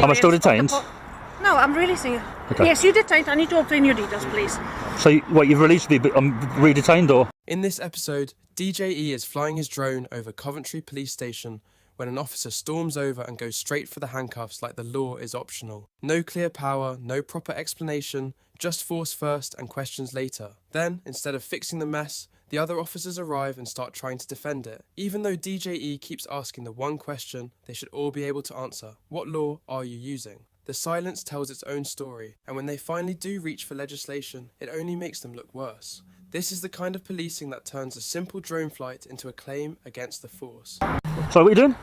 Am I still detained? No, I'm releasing you. Okay. Yes, you're detained. I need to obtain your details, please. So, what, you've released me, but I'm re-detained, or? In this episode, DJE is flying his drone over Coventry Police Station when an officer storms over and goes straight for the handcuffs like the law is optional. No clear power, no proper explanation, just force first and questions later. Then, instead of fixing the mess, the other officers arrive and start trying to defend it. Even though DJE keeps asking the one question they should all be able to answer: what law are you using? The silence tells its own story, and when they finally do reach for legislation, it only makes them look worse. This is the kind of policing that turns a simple drone flight into a claim against the force. So, what are you doing?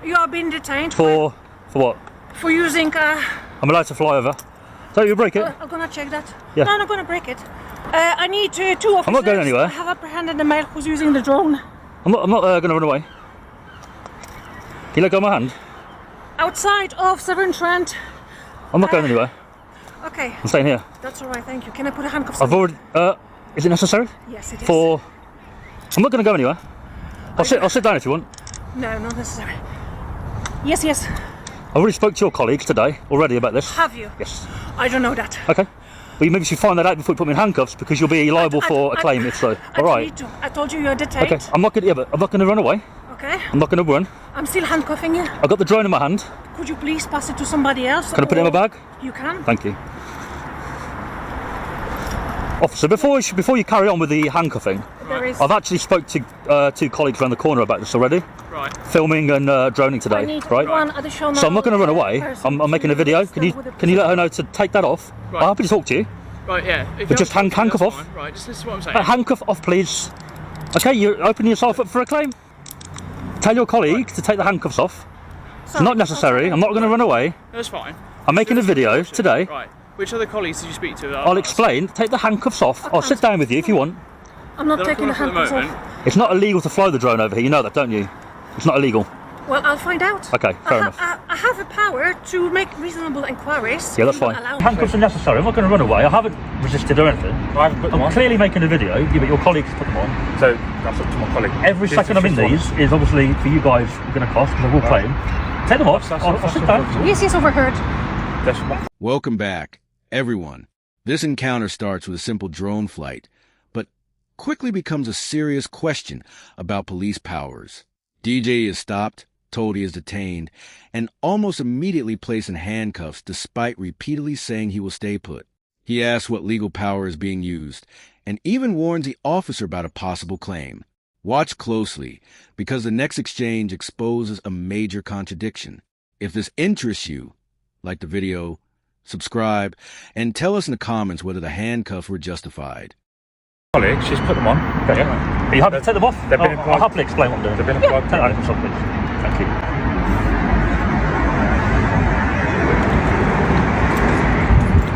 You are being detained. For what? For using... I'm allowed to fly over. So, you break it? I'm gonna check that. Yeah. No, I'm not gonna break it. I need 2 officers. I'm not going anywhere. I have apprehended the male who's using the drone. I'm not going to run away. Can you let go of my hand? Outside of Severn Trent. I'm not going anywhere. Okay. I'm staying here. That's alright, thank you. Can I put a handcuff I've already... is it necessary? Yes, it is. I'm not going to go anywhere. I'll sit down if you want. No, not necessary. Yes. I already spoke to your colleagues today already about this. Have you? Yes. I don't know that. Okay. Well, maybe you should find that out before you put me in handcuffs, because you'll be liable for a claim if so. I All right. need to. I told you you're detained. Okay. I'm not going to run away. Okay. I'm not going to run. I'm still handcuffing you. I've got the drone in my hand. Could you please pass it to somebody else? Can I put it in my bag? You can. Thank you. Officer, before you carry on with the handcuffing, I've actually spoke to 2 colleagues around the corner about this already. Right. Filming and droning today, I need right? one additional. So I'm not going to run away. I'm making a video. Can you let her know to take that off? Right. I'm happy to talk to you. Right, yeah. But just handcuff off. Fine. Right, just listen to what I'm saying. Handcuff off, please. Okay, you're opening yourself up for a claim. Tell your colleague to take the handcuffs off. It's not necessary. I'm not going to run away. That's fine. I'm making a video today. Right. Which other colleagues did you speak to? I'll explain. Take the handcuffs off. I'll sit down with you if you want. I'm not taking the handcuffs off. It's not illegal to fly the drone over here. You know that, don't you? It's not illegal. Well, I'll find out. Okay, fair enough. I have the power to make reasonable inquiries. Yeah, that's fine. Handcuffs are necessary. I'm not going to run away. I haven't resisted or anything. I haven't put them on. I'm clearly making a video. Yeah, but your colleagues put them on. So that's up to my colleague. Every second I'm in these is obviously for you guys going to cost, because I will claim. Take them off. I'll sit down. Yes, overheard. Welcome back, everyone. This encounter starts with a simple drone flight, but quickly becomes a serious question about police powers. DJ is stopped, told he is detained, and almost immediately placed in handcuffs despite repeatedly saying he will stay put. He asks what legal power is being used, and even warns the officer about a possible claim. Watch closely, because the next exchange exposes a major contradiction. If this interests you, like the video, subscribe, and tell us in the comments whether the handcuffs were justified. Colleague, she's put them on. Okay. Yeah. Are you happy to take them off? They've been I'll happily explain what I'm doing. They've been applied. Take the handcuffs off, please. Thank you.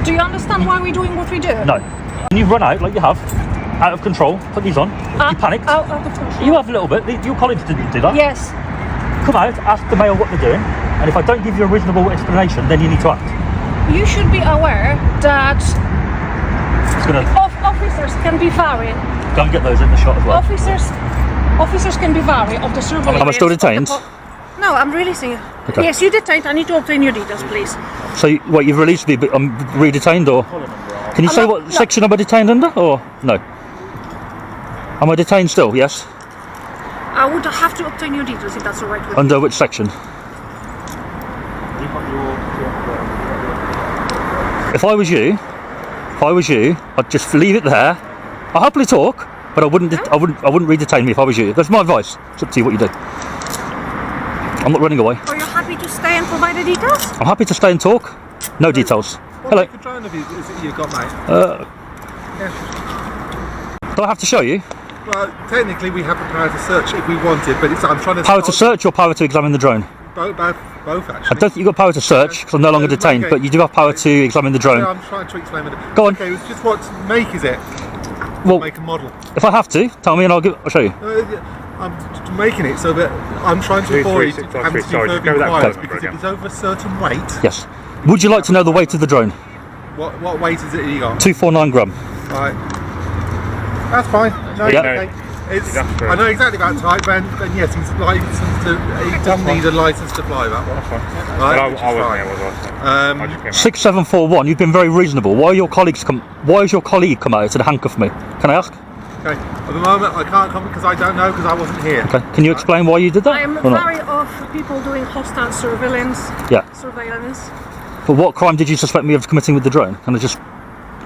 Do you understand why we're doing what we do? No. When you run out like you have, out of control, put these on. You panicked. Out of control. You have a little bit. Your colleagues didn't do that. Yes. Come out, ask the male what they're doing, and if I don't give you a reasonable explanation, then you need to act. You should be aware that It's gonna officers can be varied. don't get those in the shot as well. Officers can be varied of the surveillance. Am I still detained? No, I'm releasing you. Okay. Yes, you're detained. I need to obtain your details, please. So you've released me, but I'm re-detained, or can you say what section am I detained under, or no? Am I detained still? Yes. I would have to obtain your details if that's all right with you. Under which section? If I was you, I'd just leave it there. I'll happily talk, but I wouldn't re-detain me if I was you. That's my advice. It's up to you what you do. I'm not running away. Are you happy to stay and provide the details? I'm happy to stay and talk. No details. Hello. What drone have you got, mate? Do I have to show you? Well, technically we have the power to search if we wanted, but I'm trying to... Power to search or power to examine the drone? Both actually. I don't think you've got power to search, because I'm no longer detained, but you do have power to examine the drone. Yeah, I'm trying to explain it. Go on. Okay, it's just what make is it? Well, Make a model. if I have to, tell me and I'll show you. I'm making it so that I'm trying to avoid having to do further inquiries, because if it's over a certain weight... Yes. Would you like to know the weight of the drone? What weight is it you got? 249 gram. Right. That's fine. No, Yeah. okay. I know exactly about type, and yes, he's licensed to. He doesn't need a license to fly that one. That's fine. Right, I wasn't there, was I? I just came out. 6741. You've been very reasonable. Why has your colleague come out to handcuff me? Can I ask? Okay. At the moment, I can't comment because I don't know because I wasn't here. Okay. Can you explain why you did that? I am or not? wary of people doing hostile surveillance. Yeah. Surveillance. But what crime did you suspect me of committing with the drone? Can I just,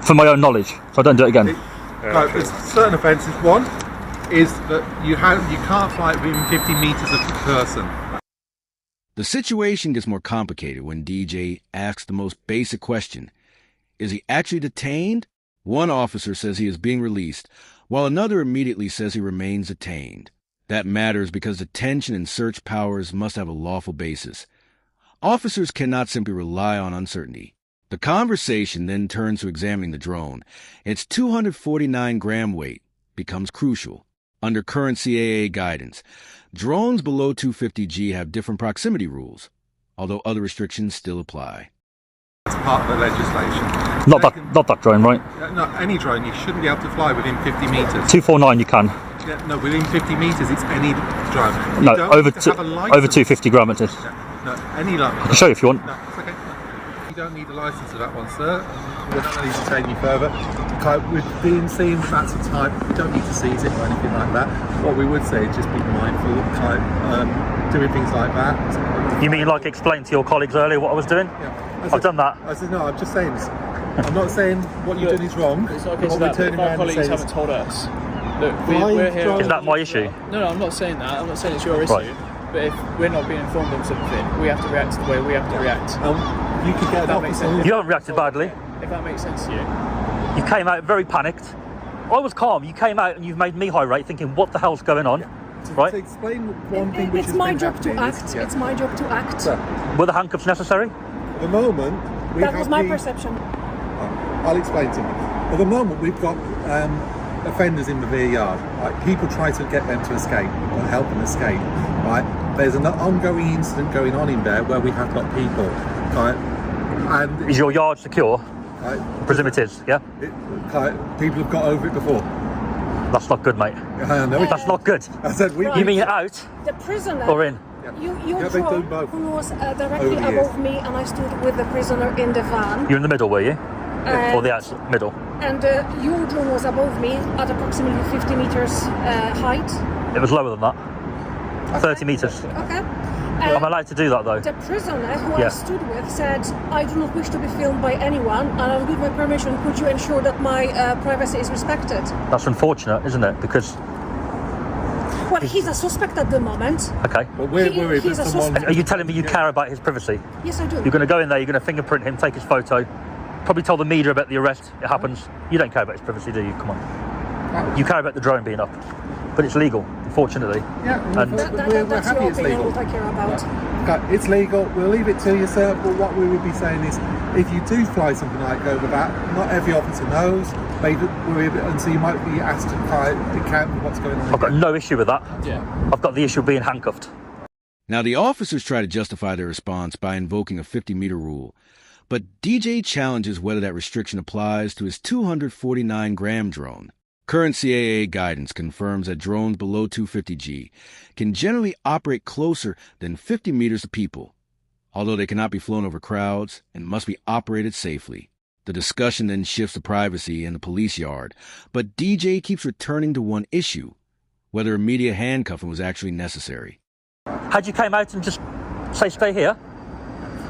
for my own knowledge, so I don't do it again? Right, there's certain offences. One is that you can't fly within 50 metres of the person. The situation gets more complicated when DJ asks the most basic question. Is he actually detained? One officer says he is being released, while another immediately says he remains detained. That matters because detention and search powers must have a lawful basis. Officers cannot simply rely on uncertainty. The conversation then turns to examining the drone. Its 249-gram weight becomes crucial. Under current CAA guidance, drones below 250G have different proximity rules, although other restrictions still apply. It's part of the legislation. Not that drone, right? No, any drone, you shouldn't be able to fly within 50 metres. 249 you can. Yeah, no, within 50 metres it's any drone. You No, don't over need to have a license. over 250 gram it is. No, any line. I can show you if you want. No, it's okay. No. You don't need a license for that one, sir. We're not going to detain you further. With being seen, that's a type. You don't need to seize it or anything like that. What we would say is just be mindful of doing things like that. You mean like explain to your colleagues earlier what I was doing? Yeah. I've done that. I said, no, I'm just saying this. I'm not saying what you're doing is wrong. It's not a case what of we're that, turning if our around and colleagues saying haven't told us. Look, Flying we're here. drones- Is that my issue? No, I'm not saying that. I'm not saying it's your issue. Right. But if we're not being informed of something, we have to react the way we have to react. you could get an That makes officer. sense. You haven't reacted badly. If that makes sense to you. You came out very panicked. I was calm. You came out and you've made me irate, thinking, what the hell's going on? Right? To explain one thing which It's has my been job to happening is- act. yeah. It's my job to act. Were the handcuffs necessary? At the moment, we That have was my the- perception. I'll explain to you. At the moment, we've got offenders in the rear yard. Right? People try to get them to escape or help them escape. Right? There's an ongoing incident going on in there where we have got people. Right? And Is your yard secure? right, I presume it is, yeah? people have got over it before. That's not good, mate. I know. That's not good. I said we. You mean out The prisoner. or in? You Yeah, they do drone both. who was directly Over the years. above me, and I stood with the prisoner in the van. You're in the middle, were you? And, Or the outside, middle? and your drone was above me at approximately 50 meters height. It was lower than that. 30 metres. Okay. I'm allowed to do that though. The prisoner who Yeah. I stood with said, I do not wish to be filmed by anyone, and I'll give my permission. Could you ensure that my privacy is respected? That's unfortunate, isn't it? Because, Well, he's a suspect at the moment. okay. But we're He- worried he's that a someone. suspect. Are you telling me you care about his privacy? Yes, I do. You're going to go in there, you're going to fingerprint him, take his photo, probably tell the media about the arrest. It happens. You don't care about his privacy, do you? Come on. You care about the drone being up. But it's legal, unfortunately. Yeah, And- we're That's happy your it's opinion, legal. what I care about. Okay, it's legal. We'll leave it to you, sir. But what we would be saying is, if you do fly something like over that, not every officer knows. And so you might be asked to account for what's going on. I've got no issue with that. Yeah. I've got the issue of being handcuffed. Now, the officers try to justify their response by invoking a 50-meter rule, but DJ challenges whether that restriction applies to his 249-gram drone. Current CAA guidance confirms that drones below 250G can generally operate closer than 50 meters to people, although they cannot be flown over crowds and must be operated safely. The discussion then shifts to privacy in the police yard, but DJ keeps returning to one issue, whether immediate handcuffing was actually necessary. Had you came out and just say, stay here?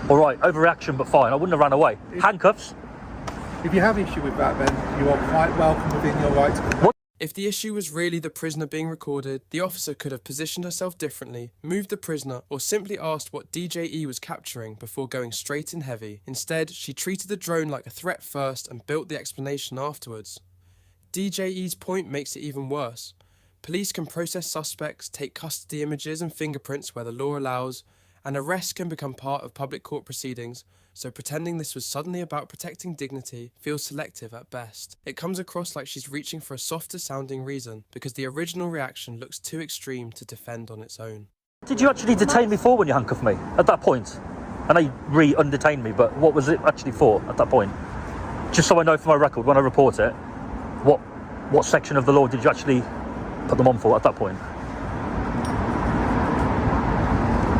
All right, overreaction, but fine. I wouldn't have run away. Handcuffs? If you have issue with that, then you are quite welcome within your right to. If the issue was really the prisoner being recorded, the officer could have positioned herself differently, moved the prisoner, or simply asked what DJE was capturing before going straight in heavy. Instead, she treated the drone like a threat first and built the explanation afterwards. DJE's point makes it even worse. Police can process suspects, take custody images and fingerprints where the law allows, and arrest can become part of public court proceedings, so pretending this was suddenly about protecting dignity feels selective at best. It comes across like she's reaching for a softer sounding reason, because the original reaction looks too extreme to defend on its own. Did you actually detain me for when you handcuffed me? At that point? I know you re-undetained me, but what was it actually for at that point? Just so I know for my record, when I report it, what section of the law did you actually put them on for at that point?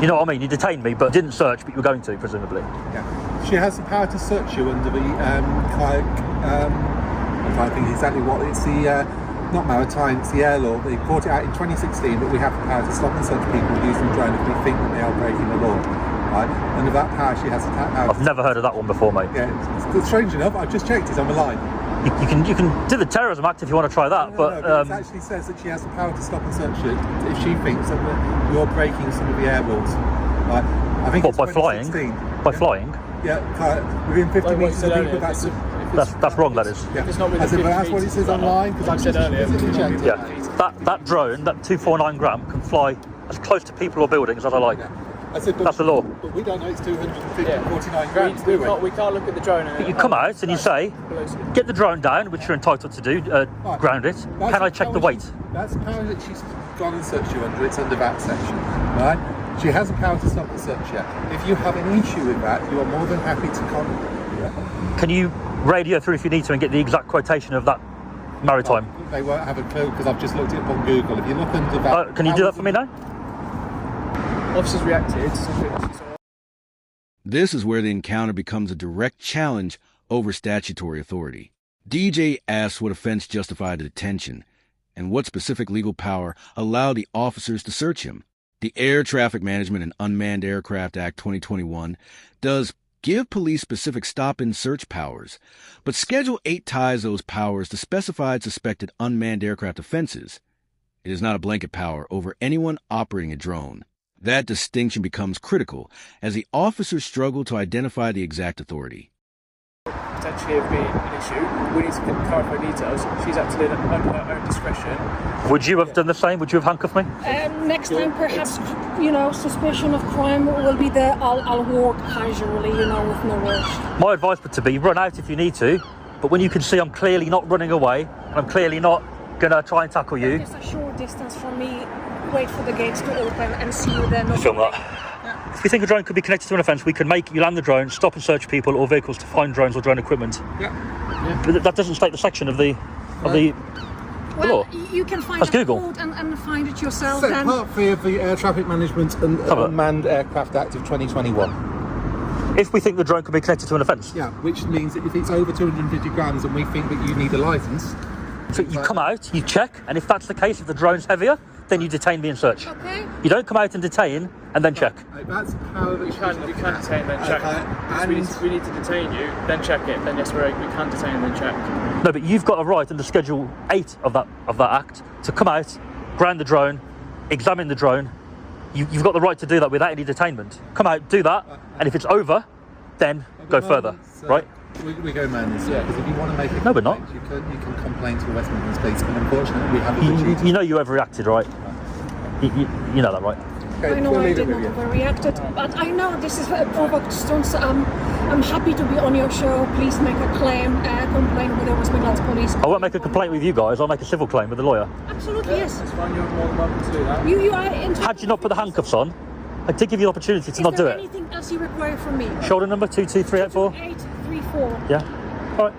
You know what I mean? You detained me, but didn't search, but you were going to, presumably. Yeah. She has the power to search you under the I'm trying to think exactly what it's the not maritime, it's the air law. They brought it out in 2016 that we have the power to stop and search people using the drone if we think that they are breaking the law. Right? Under that power, she has the power. I've never heard of that one before, mate. Yeah, it's strange enough. I've just checked. It's on the line. You can do the terrorism act if you want to try that, No, it actually says that she has the power to stop and search you if she thinks that you're breaking some of the air rules. Right? I think what, it's by flying? 2016. By flying? Yeah, within 50 Like what metres you of said people. earlier, That's wrong, that is. Yeah. It's not within I said, 50 but that's what it metres says of that. online because I've said just earlier, physically checked it. Yeah. That drone, that 249 gram, can fly as close to people or buildings as I like. Yeah. I said, That's the law. But we don't know it's 249 Yeah. grams, do we? We can't look at the drone. And You come out and you say, get the drone down, which you're entitled to do, ground it. Can I check the weight? That's the power that she's gone and searched you under. It's under that section, right? She has the power to stop and search you. If you have an issue with that, you are more than happy to contact. Can you radio through if you need to and get the exact quotation of that maritime? They won't have a clue because I've just looked it up on Google. If you look under that... Can you do that for me now? Officers reacted. This is where the encounter becomes a direct challenge over statutory authority. DJ asks what offense justified the detention and what specific legal power allowed the officers to search him. The Air Traffic Management and Unmanned Aircraft Act 2021 does give police specific stop and search powers, but Schedule 8 ties those powers to specified suspected unmanned aircraft offenses. It is not a blanket power over anyone operating a drone. That distinction becomes critical as the officers struggle to identify the exact authority. Potentially have been an issue. We need to clarify details. She's acted under her own discretion. Would you have done the same? Would you have handcuffed me? Next time, perhaps, suspicion of crime will be there. I'll walk casually, with no rush. My advice would to be run out if you need to, but when you can see I'm clearly not running away and I'm clearly not going to try and tackle you. Just a short distance from me, wait for the gates to open and see you there. Film that. If we think a drone could be connected to an offence, we can make you land the drone, stop and search people or vehicles to find drones or drone equipment. Yeah. But that doesn't state the section of the Well, law. you can find That's a Google. code and find it yourself. So Then. Part 3 of the Air Traffic Management and Cover. Unmanned Aircraft Act of 2021. If we think the drone could be connected to an offence. Yeah, which means that if it's over 250 grams and we think that you need a licence... So you come out, you check, and if that's the case, if the drone's heavier, then you detain me and search. Okay. You don't come out and detain and then check. That's the power that You can detain, then check. Because we need to detain you, then check it. Then yes, we can detain, then check. No, but you've got a right under Schedule 8 of that act to come out, ground the drone, examine the drone. You've got the right to do that without any detainment. Come out, do that, and if it's over, then go further, right? We go madness, yeah, because if you want to make a No, we're not. complaint, you can complain to the West Midlands Police, but unfortunately we haven't You know you overreacted, right? You know that, right? Okay, I know we'll I leave did it not with you. overreacted, but I know this is a provoked stunt, so I'm happy to be on your show. Please make a complaint with the West Midlands Police. I won't make a complaint with you guys, I'll make a civil claim with the lawyer. Absolutely, yes. That's fine, you're more than welcome to do that. You are in. Had you not put the handcuffs on, I did give you the opportunity to not do it. Anything else you require from me? Shoulder number 22384. 834. Yeah. All right.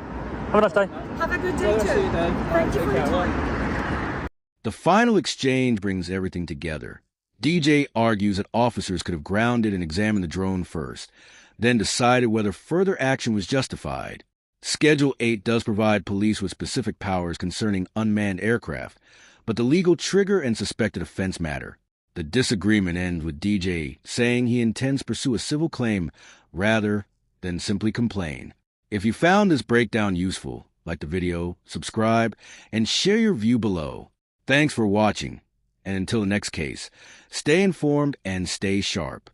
Have a nice day. Have a good day too. Thank you for your time. The final exchange brings everything together. DJ argues that officers could have grounded and examined the drone first, then decided whether further action was justified. Schedule 8 does provide police with specific powers concerning unmanned aircraft, but the legal trigger and suspected offense matter. The disagreement ends with DJ saying he intends to pursue a civil claim rather than simply complain. If you found this breakdown useful, like the video, subscribe, and share your view below. Thanks for watching, and until the next case, stay informed and stay sharp.